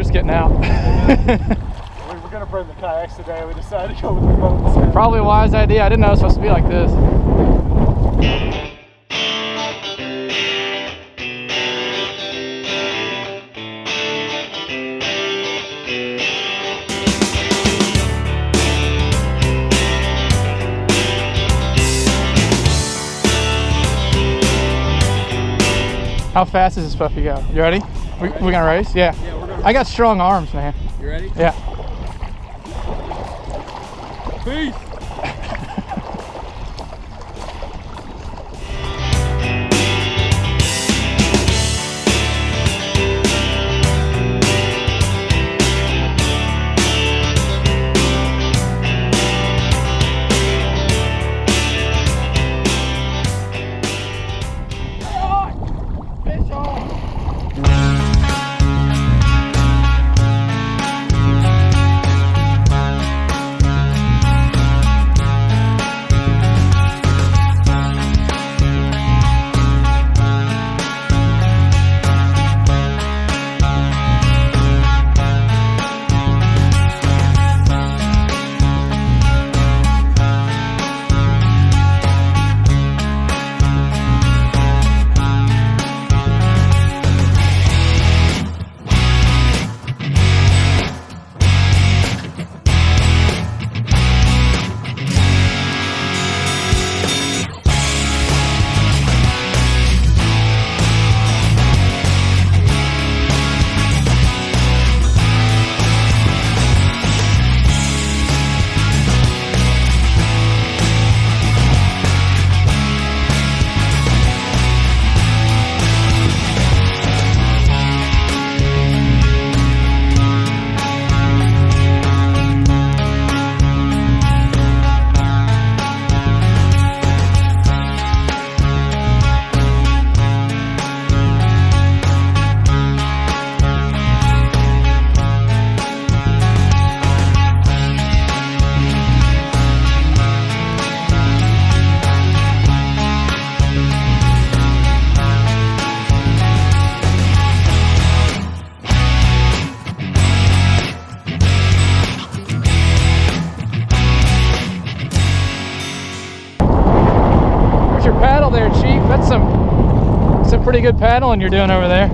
just getting out. We were gonna bring the kayaks today. We decided to go with the boats. Probably a wise idea. I didn't know it was supposed to be like this. How fast is this puppy go? You ready? We're gonna race? Yeah. Yeah, we're gonna. I got strong arms, man. You ready? Yeah. Peace. Paddle there, Chief. That's some pretty good paddling you're doing over there.